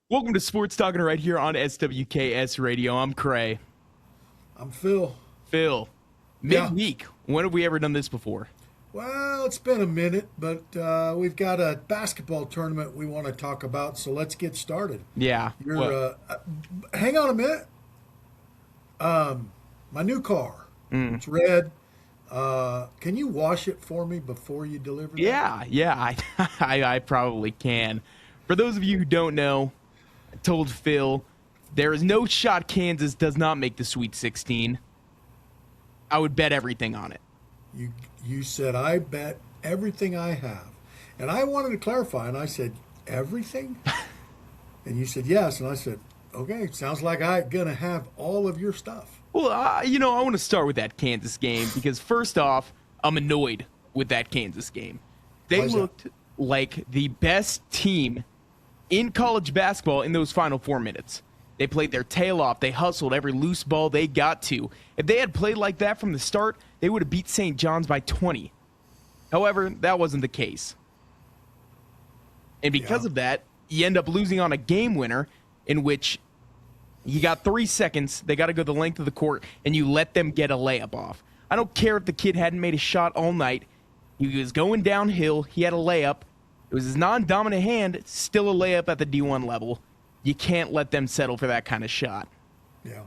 Welcome to Sports Talking right here on SWKS Radio. I'm Cray. I'm Phil. Phil, midweek. When have we ever done this before? Well, it's been a minute, but we've got a basketball tournament we want to talk about, so let's get started. Yeah. Hang on a minute. My new car. It's red. Can you wash it for me before you deliver that? Yeah. I probably can. For those of you who don't know, I told Phil there is no shot Kansas does not make the Sweet 16. I would bet everything on it. You said, I bet everything I have. And I wanted to clarify, and I said, everything? And you said, yes. And I said, okay, sounds like I'm going to have all of your stuff. Well, I want to start with that Kansas game because, first off, I'm annoyed with that Kansas game. They looked like the best team in college basketball in those final 4 minutes. They played their tail off. They hustled every loose ball they got to. If they had played like that from the start, they would have beat St. John's by 20. However, that wasn't the case. And because of that, you end up losing on a game winner in which you got 3 seconds, they got to go the length of the court, and you let them get a layup off. I don't care if the kid hadn't made a shot all night. He was going downhill. He had a layup. It was his non-dominant hand, still a layup at the D1 level. You can't let them settle for that kind of shot. Yeah.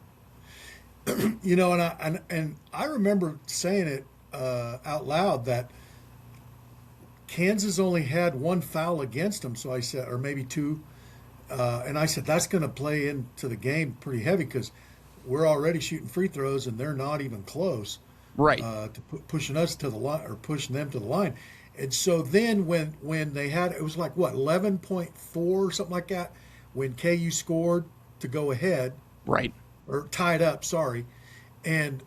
And I remember saying it out loud that Kansas only had one foul against them, so I said, or maybe two, and I said that's going to play into the game pretty heavy because we're already shooting free throws and they're not even close, right? To pushing us to the line or pushing them to the line, and so then when they had it was like what 11.4 or something like that when KU scored to go ahead, right? Or tied up, sorry, and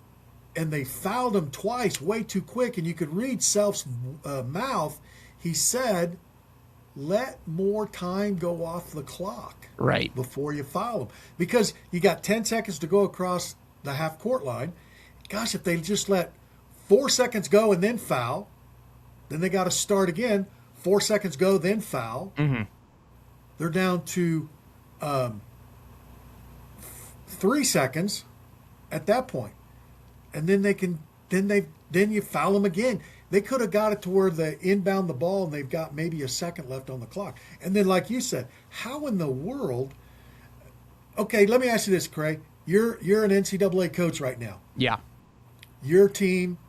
they fouled him twice way too quick, and you could read Self's mouth. He said, let more time go off the clock right before you foul him. Because you got 10 seconds to go across the half-court line. Gosh, if they just let 4 seconds go and then foul, then they got to start again. 4 seconds go, then foul. Mm-hmm. They're down to 3 seconds at that point. And then then you foul them again. They could have got it to where they inbound the ball and they've got maybe a second left on the clock. And then, like you said, how in the world? Okay, let me ask you this, Craig. You're an NCAA coach right now. Yeah. Your team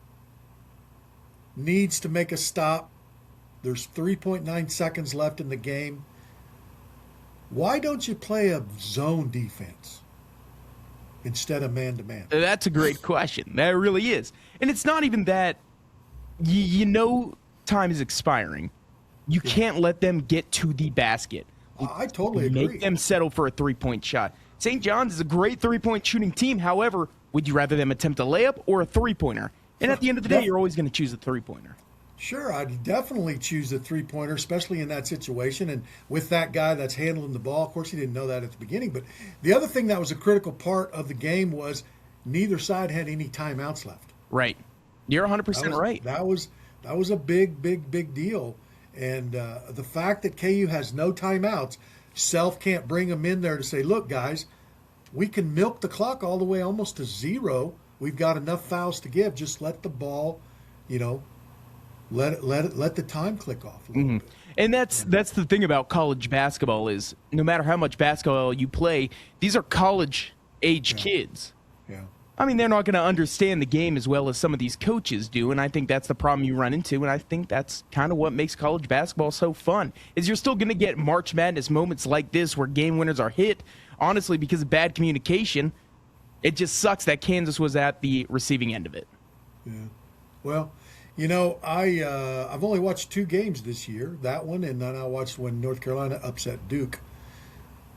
needs to make a stop. There's 3.9 seconds left in the game. Why don't you play a zone defense instead of man-to-man? That's a great question. That really is. And it's not even that you know time is expiring. You can't let them get to the basket. I totally agree. Make them settle for a three-point shot. St. John's is a great three-point shooting team. However, would you rather them attempt a layup or a three-pointer? And at the end of the day, you're always going to choose a three-pointer. Sure, I'd definitely choose a three-pointer, especially in that situation. And with that guy that's handling the ball, of course, he didn't know that at the beginning. But the other thing that was a critical part of the game was neither side had any timeouts left. Right. You're 100% right. That was a big deal. And the fact that KU has no timeouts, Self can't bring them in there to say, look, guys, we can milk the clock all the way almost to zero. We've got enough fouls to give. Just let the ball, let the time click off a little bit. And that's the thing about college basketball is no matter how much basketball you play, these are college-age kids. Yeah. I mean, they're not going to understand the game as well as some of these coaches do, and I think that's the problem you run into, and I think that's kind of what makes college basketball so fun, is you're still going to get March Madness moments like this where game winners are hit, honestly, because of bad communication. It just sucks that Kansas was at the receiving end of it. Yeah. Well, I've only watched 2 games this year, that one, and then I watched when North Carolina upset Duke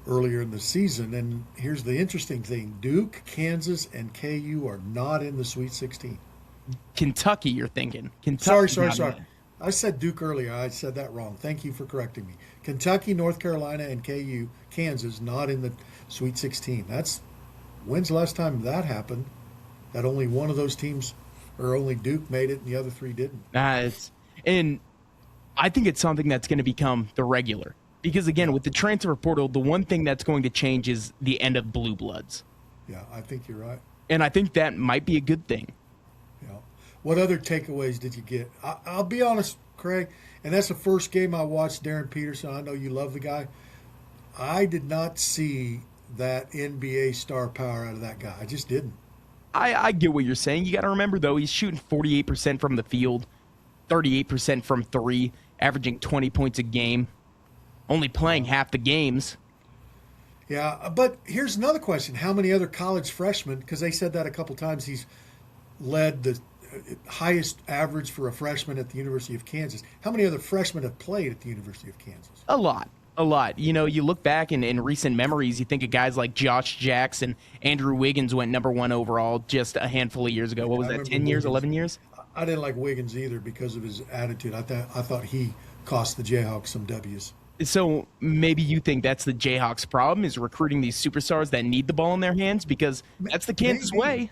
earlier in the season. And here's the interesting thing. Duke, Kansas, and KU are not in the Sweet 16. Kentucky, you're thinking. Kentucky, sorry. I said Duke earlier. I said that wrong. Thank you for correcting me. Kentucky, North Carolina, and KU, Kansas, not in the Sweet 16. When's the last time that happened? That only one of those teams, or only Duke made it and the other 3 didn't. And I think it's something that's going to become the regular. Because, again, with the transfer portal, the one thing that's going to change is the end of blue bloods. Yeah, I think you're right. And I think that might be a good thing. Yeah. What other takeaways did you get? I'll be honest, Craig, and that's the first game I watched Darren Peterson. I know you love the guy. I did not see that NBA star power out of that guy. I just didn't. I get what you're saying. You got to remember, though, he's shooting 48% from the field, 38% from three, averaging 20 points a game, only playing half the games. Yeah, but here's another question. How many other college freshmen, because they said that a couple times, he's led the highest average for a freshman at the University of Kansas. How many other freshmen have played at the University of Kansas? A lot. You know, you look back in recent memories, you think of guys like Josh Jackson, Andrew Wiggins went number 1 overall just a handful of years ago. What was that, 10 years, 11 years? I didn't like Wiggins either because of his attitude. I thought he cost the Jayhawks some W's. So maybe you think that's the Jayhawks' problem, is recruiting these superstars that need the ball in their hands, because that's the Kansas way.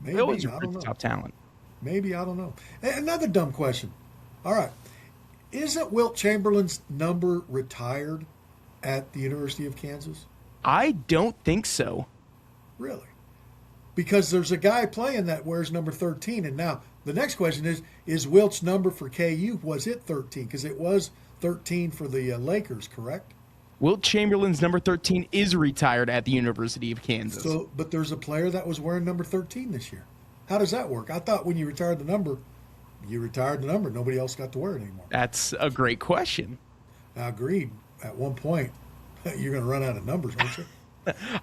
Maybe. They always I recruit don't the know. top talent. Maybe, I don't know. Another dumb question. All right. Isn't Wilt Chamberlain's number retired at the University of Kansas? I don't think so. Really? Because there's a guy playing that wears number 13. And now the next question is Wilt's number for KU, was it 13? Because it was 13 for the Lakers, correct? Wilt Chamberlain's number 13 is retired at the University of Kansas. So, but there's a player that was wearing number 13 this year. How does that work? I thought when you retired the number, you retired the number. Nobody else got to wear it anymore. That's a great question. I agreed. At one point, you're going to run out of numbers, aren't you?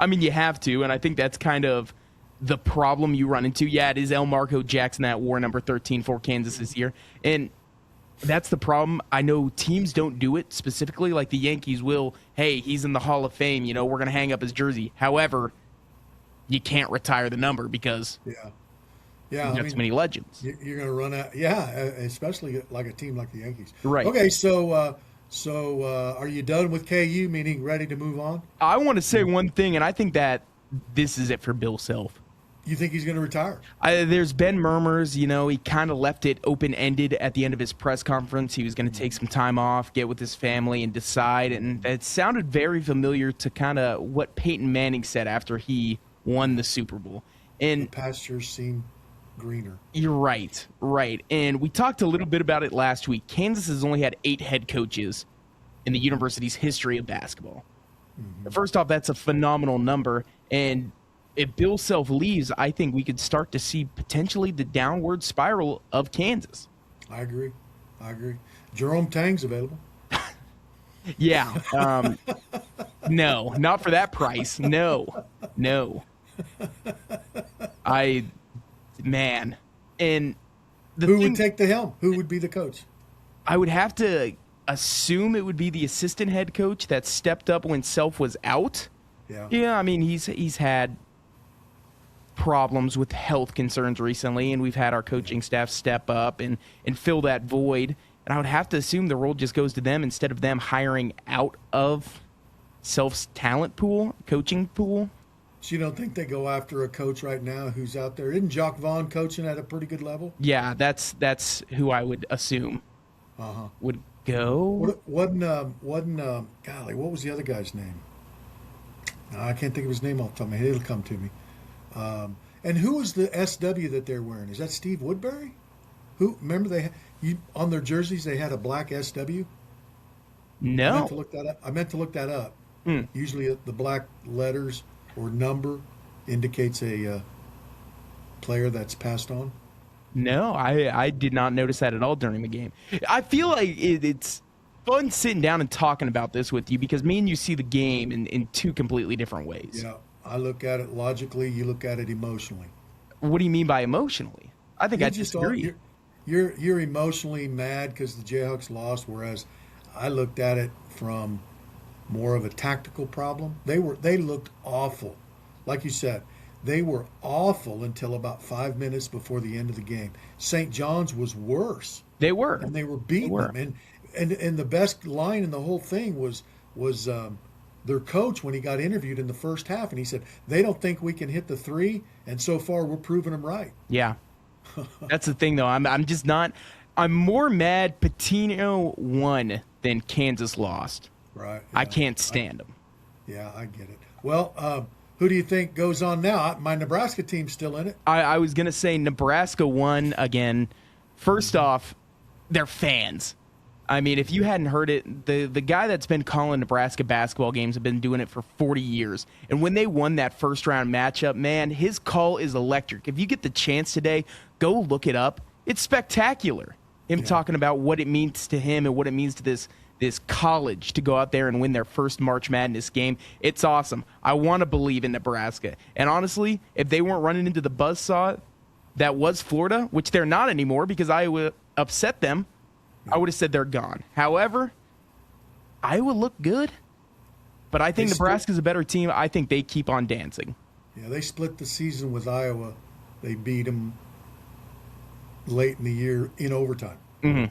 I mean, you have to, and I think that's kind of the problem you run into. Yeah, it is Elmarko Jackson that wore number 13 for Kansas this year, and that's the problem. I know teams don't do it specifically, like the Yankees will. Hey, he's in the Hall of Fame. You know, we're going to hang up his jersey. However, you can't retire the number because Yeah, you got so many legends. You're going to run out. Yeah, especially like a team like the Yankees. Right. Okay, so are you done with KU, meaning ready to move on? I want to say one thing, and I think that this is it for Bill Self. You think he's going to retire? There's been murmurs, you know, he kind of left it open-ended at the end of his press conference. He was going to take some time off, get with his family, and decide. And it sounded very familiar to kind of what Peyton Manning said after he won the Super Bowl. And The pastures seem greener. you're right. And we talked a little bit about it last week. Kansas has only had 8 head coaches in the university's history of basketball. Mm-hmm. First off, that's a phenomenal number. And if Bill Self leaves, I think we could start to see potentially the downward spiral of Kansas. I agree. Jerome Tang's available. Yeah. No, not for that price. No. Man. And Who would take the helm? Who would be the coach? I would have to assume it would be the assistant head coach that stepped up when Self was out. Yeah, I mean, he's had problems with health concerns recently, and we've had our coaching staff step up and fill that void. And I would have to assume the role just goes to them instead of them hiring out of Self's talent pool, coaching pool. So you don't think they go after a coach right now who's out there? Isn't Jock Vaughn coaching at a pretty good level? Yeah, that's who I would assume would go. Golly, what was the other guy's name? I can't think of his name off the top of my head. It'll come to me. And who was the SW that they're wearing? Is that Steve Woodbury? Who? Remember on their jerseys they had a black SW? No. I meant to look that up. Usually the black letters or number indicates a player that's passed on. No, I did not notice that at all during the game. I feel like it's fun sitting down and talking about this with you because me and you see the game in 2 completely different ways. Yeah, I look at it logically. You look at it emotionally. What do you mean by emotionally? I think I disagree. You're emotionally mad because the Jayhawks lost, whereas I looked at it from more of a tactical problem. They looked awful. Like you said, they were awful until about 5 minutes before the end of the game. St. John's was worse. They were. And they were beating them. And the best line in the whole thing was their coach when he got interviewed in the first half, and he said, they don't think we can hit the 3, and so far we're proving them right. Yeah. That's the thing, though. I'm just not – I'm more mad Patino won than Kansas lost. Right. I Yeah. can't stand them. Yeah, I get it. Well, who do you think goes on now? My Nebraska team's still in it. I was going to say Nebraska won again. First off, they're fans. I mean, if you hadn't heard it, the guy that's been calling Nebraska basketball games have been doing it for 40 years. And when they won that first round matchup, man, his call is electric. If you get the chance today, go look it up. It's spectacular. Him talking about what it means to him and what it means to this college to go out there and win their first March Madness game. It's awesome. I want to believe in Nebraska. And honestly, if they weren't running into the buzzsaw that was Florida, which they're not anymore because Iowa upset them, I would have said they're gone. However, Iowa looked good, but I think Nebraska's a better team. I think they keep on dancing. Yeah, they split the season with Iowa. They beat them late in the year in overtime. Mm-hmm. And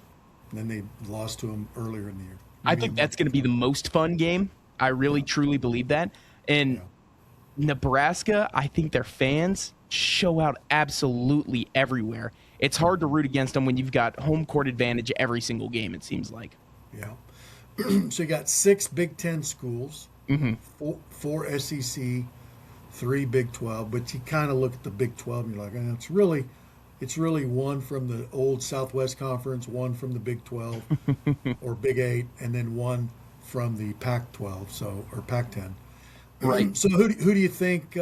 then they lost to them earlier in the year. I think that's going to be the most fun game. I really, truly believe that. And Nebraska, I think their fans show out absolutely everywhere. It's hard to root against them when you've got home court advantage every single game, it seems like. Yeah. So you got 6 Big Ten schools, 4 SEC, 3 Big 12. But you kind of look at the Big 12 and you're like, it's really one from the old Southwest Conference, one from the Big 12 or Big 8, and then one from the Pac-12, or Pac-10. Right. So who do you think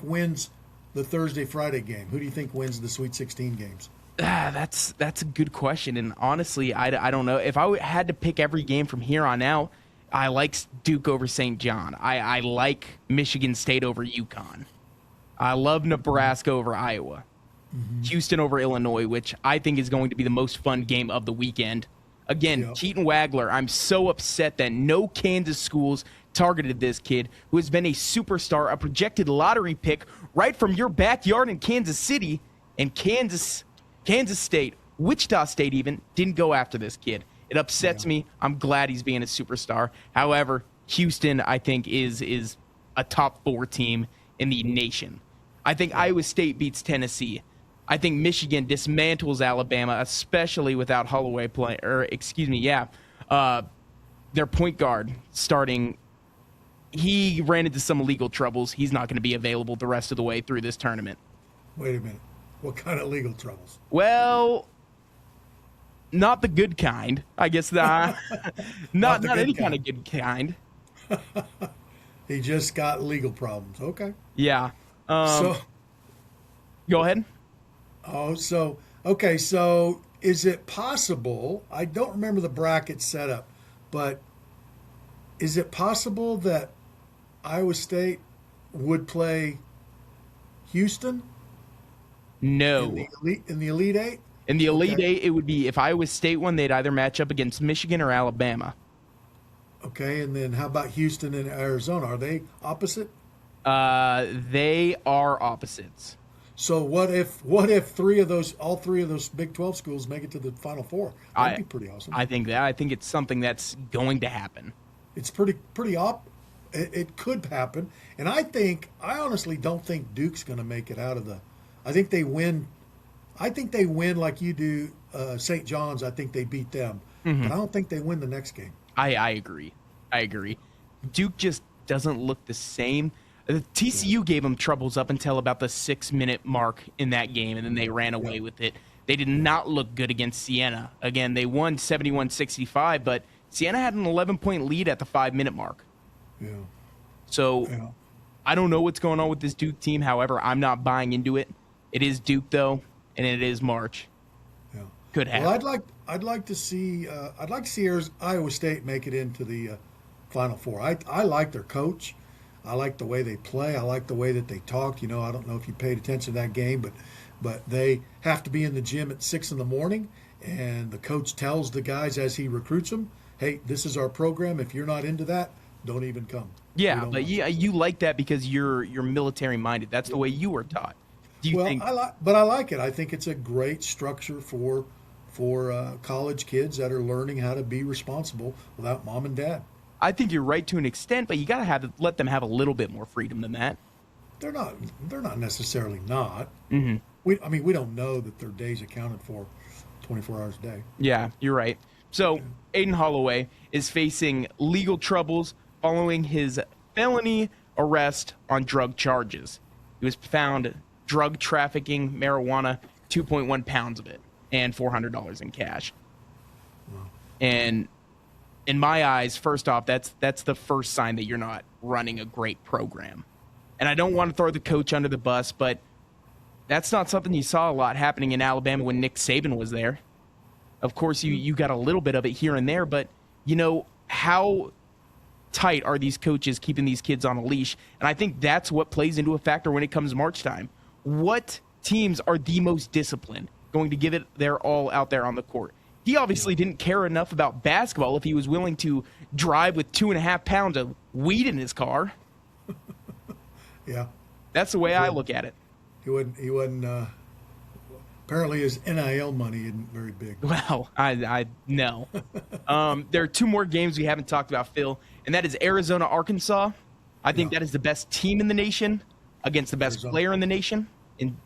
wins the Thursday Friday game? Who do you think wins the Sweet 16 games? That's a good question, and honestly, I don't know. If I had to pick every game from here on out, I like Duke over St. John. I like Michigan State over UConn. I love Nebraska over Iowa. Houston over Illinois, which I think is going to be the most fun game of the weekend. Again, Keaton Wagler, I'm so upset that no Kansas schools targeted this kid who has been a superstar, a projected lottery pick right from your backyard in Kansas City, and Kansas State, Wichita State even, didn't go after this kid. It upsets me. I'm glad he's being a superstar. However, Houston, I think, is a top 4 team in the nation. I think Iowa State beats Tennessee. I think Michigan dismantles Alabama, especially without Holloway playing. Their point guard starting. He ran into some legal troubles. He's not going to be available the rest of the way through this tournament. Wait a minute. What kind of legal troubles? Well, not the good kind. I guess not any kind of good kind. He just got legal problems. Okay. Yeah. So go ahead. So is it possible, I don't remember the bracket setup, but is it possible that Iowa State would play Houston? No. In the Elite Eight? In the Elite Eight, it would be if Iowa State won, they'd either match up against Michigan or Alabama. Okay, and then how about Houston and Arizona? Are they opposite? They are opposites. So what if all three of those Big 12 schools make it to the Final Four? That'd be pretty awesome. I think it's something that's going to happen. It's it could happen. And I honestly don't think Duke's going to make it out of the. I think they win like you do St. John's. I think they beat them. But I don't think they win the next game. I agree. Duke just doesn't look the same. TCU gave them troubles up until about the 6-minute mark in that game, and then they ran away with it. They did not look good against Siena. Again, they won 71-65, but Siena had an 11-point lead at the 5-minute mark. Yeah. So I don't know what's going on with this Duke team. However, I'm not buying into it. It is Duke, though, and it is March. Yeah. Could happen. Well, I'd like to see Iowa State make it into the Final Four. I like their coach. I like the way they play. I like the way that they talk. I don't know if you paid attention to that game, but they have to be in the gym at 6 a.m, and the coach tells the guys as he recruits them, "Hey, this is our program. If you're not into that, don't even come." Yeah, but you like that because you're military minded. That's the way you were taught. Do you think? I like it. I think it's a great structure for college kids that are learning how to be responsible without mom and dad. I think you're right to an extent, but you got to let them have a little bit more freedom than that. They're not necessarily not. Mm-hmm. We don't know that their day's accounted for 24 hours a day. Yeah, you're right. So Aiden Holloway is facing legal troubles following his felony arrest on drug charges. He was found drug trafficking marijuana, 2.1 pounds of it, and $400 in cash. And in my eyes, first off, that's the first sign that you're not running a great program. And I don't want to throw the coach under the bus, but that's not something you saw a lot happening in Alabama when Nick Saban was there. Of course, you got a little bit of it here and there, but how tight are these coaches keeping these kids on a leash? And I think that's what plays into a factor when it comes March time. What teams are the most disciplined, going to give it their all out there on the court? He obviously didn't care enough about basketball if he was willing to drive with 2.5 pounds of weed in his car. Yeah. That's the way I look at it. He wasn't apparently his NIL money isn't very big. Well, I know. There are two more games we haven't talked about, Phil, and that is Arizona, Arkansas. I think that is the best team in the nation against the best player in the nation in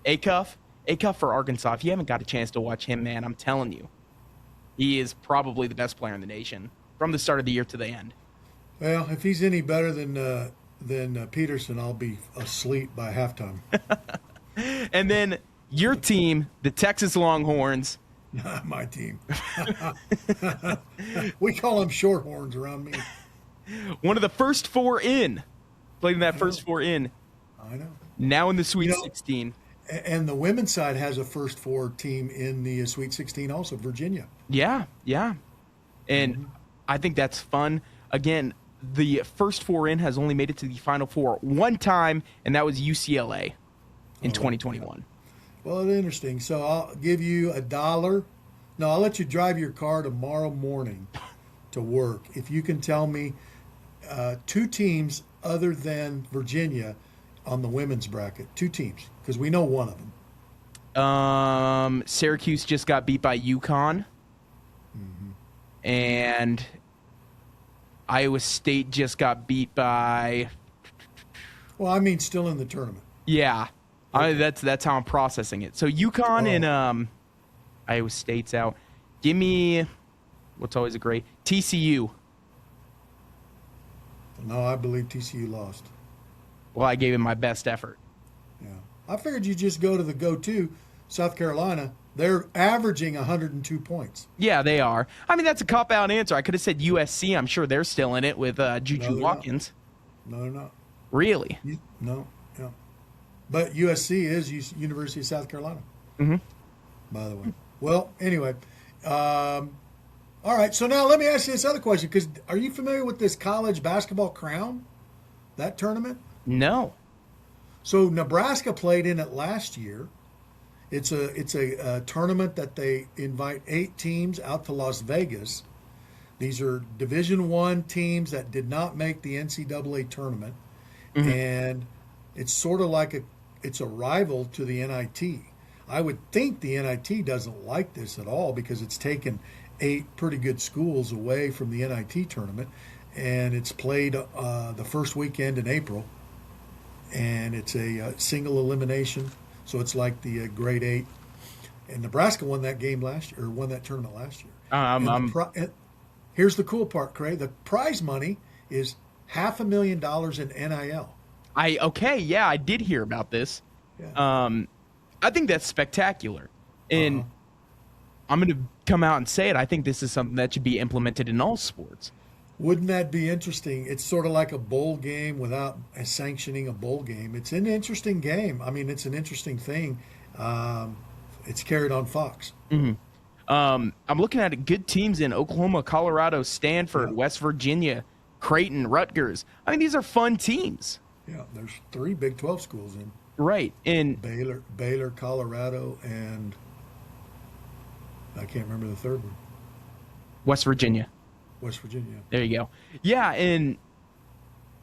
Acuff. Acuff for Arkansas. If you haven't got a chance to watch him, man, I'm telling you, he is probably the best player in the nation from the start of the year to the end. Well, if he's any better than Peterson, I'll be asleep by halftime. And then your team, the Texas Longhorns. Not my team. We call them shorthorns around me. One of the first four in. Played in that first four in. I know. Now in the Sweet 16. And the women's side has a first four team in the Sweet 16 also, Virginia. Yeah. And I think that's fun. Again, the first four in has only made it to the Final Four one time, and that was UCLA in 2021. Well, it's interesting. So I'll give you $1. No, I'll let you drive your car tomorrow morning to work if you can tell me two teams other than Virginia on the women's bracket. Two teams, because we know one of them. Syracuse just got beat by UConn. And Iowa State just got beat by... Well, I mean still in the tournament. Yeah. That's how I'm processing it. So UConn and Iowa State's out. Give me what's always a great TCU. No, I believe TCU lost. Well, I gave him my best effort. Yeah. I figured you just go to the go-to, South Carolina. They're averaging 102 points. Yeah, they are. I mean, that's a cop-out answer. I could have said USC. I'm sure they're still in it with Juju Watkins. No, they're not. Really? No, yeah. But USC is University of South Carolina, by the way. Well, anyway. All right, so now let me ask you this other question, because are you familiar with this college basketball crown, that tournament? No. So Nebraska played in it last year. It's a tournament that they invite 8 teams out to Las Vegas. These are Division I teams that did not make the NCAA tournament, and it's sort of like it's a rival to the NIT. I would think the NIT doesn't like this at all because it's taken 8 pretty good schools away from the NIT tournament, and it's played the first weekend in April, and it's a single elimination. So it's like the grade 8, and Nebraska won that game last year, or won that tournament last year. Here's the cool part, Craig. The prize money is $500,000 in NIL. I did hear about this. Yeah. I think that's spectacular, and I'm going to come out and say it. I think this is something that should be implemented in all sports. Wouldn't that be interesting? It's sort of like a bowl game without sanctioning a bowl game. It's an interesting game. I mean, it's an interesting thing. It's carried on Fox. I'm looking at it. Good teams in Oklahoma, Colorado, Stanford, West Virginia, Creighton, Rutgers. I mean, these are fun teams. Yeah, there's 3 Big 12 schools in. Right. And Baylor, Colorado, and I can't remember the third one. West Virginia. There you go. Yeah, and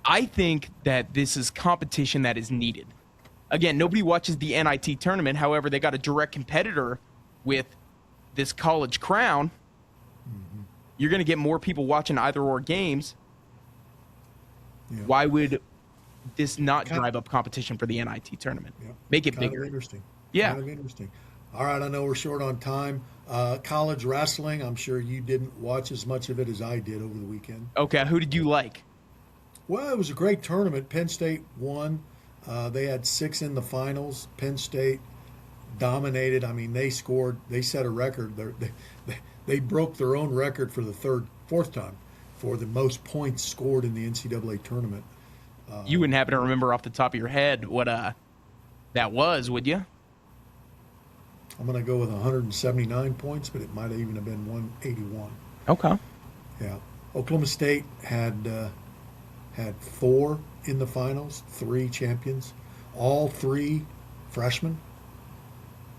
I think that this is competition that is needed. Again, nobody watches the NIT tournament. However, they got a direct competitor with this college crown. You're going to get more people watching either-or games. Yeah. Why would this not drive up competition for the NIT tournament? Yeah. Make it bigger. Interesting. Yeah. Kind of interesting. All right, I know we're short on time. College wrestling, I'm sure you didn't watch as much of it as I did over the weekend. Okay, who did you like? Well, it was a great tournament. Penn State won. They had 6 in the finals. Penn State dominated. I mean, they set a record. They broke their own record for the fourth time for the most points scored in the NCAA tournament. You wouldn't happen to remember off the top of your head what that was, would you? I'm going to go with 179 points, but it might have even have been 181. Okay. Yeah. Oklahoma State had 4 in the finals, 3 champions, all 3 freshmen,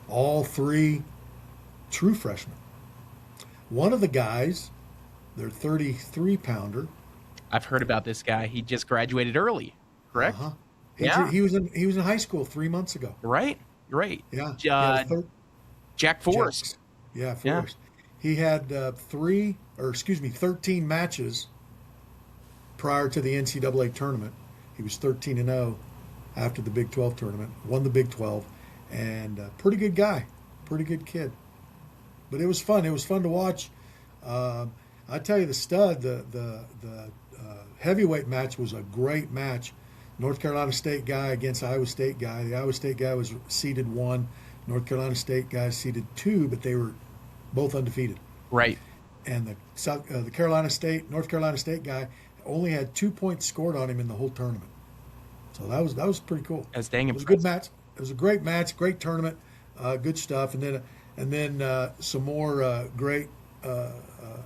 all 3 true freshmen. One of the guys, their 33-pounder. I've heard about this guy. He just graduated early, correct? Uh-huh. Yeah. He was in high school 3 months ago. Right. Yeah. Jack Forrest. Yeah, Forrest. Yeah. He had 13 matches prior to the NCAA tournament. He was 13-0 after the Big 12 tournament. Won the Big 12, and pretty good guy, pretty good kid. But it was fun. It was fun to watch. I tell you, the stud, the heavyweight match was a great match. North Carolina State guy against Iowa State guy. The Iowa State guy was seeded 1. North Carolina State guy seeded 2, but they were both undefeated. Right. And the North Carolina State guy only had 2 points scored on him in the whole tournament. So that was pretty cool. That's dang impressive. It was a good match. It was a great match, great tournament, good stuff. And then some more great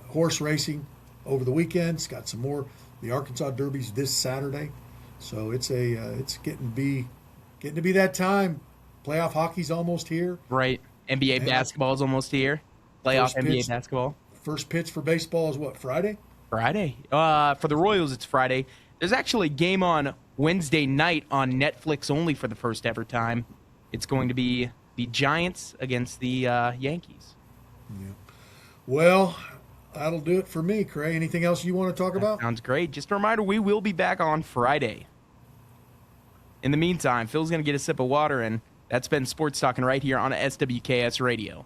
horse racing over the weekend. It's got some more. The Arkansas Derby's this Saturday, so it's getting to be that time. Playoff hockey's almost here. Right. NBA basketball is almost here. Playoff NBA basketball. First pitch for baseball is what, Friday? Friday. For the Royals, it's Friday. There's actually a game on Wednesday night on Netflix only for the first ever time. It's going to be the Giants against the Yankees. Yeah. Well, that'll do it for me, Cray. Anything else you want to talk about? Sounds great. Just a reminder, we will be back on Friday. In the meantime, Phil's going to get a sip of water, and that's been Sports Talking right here on SWKS Radio.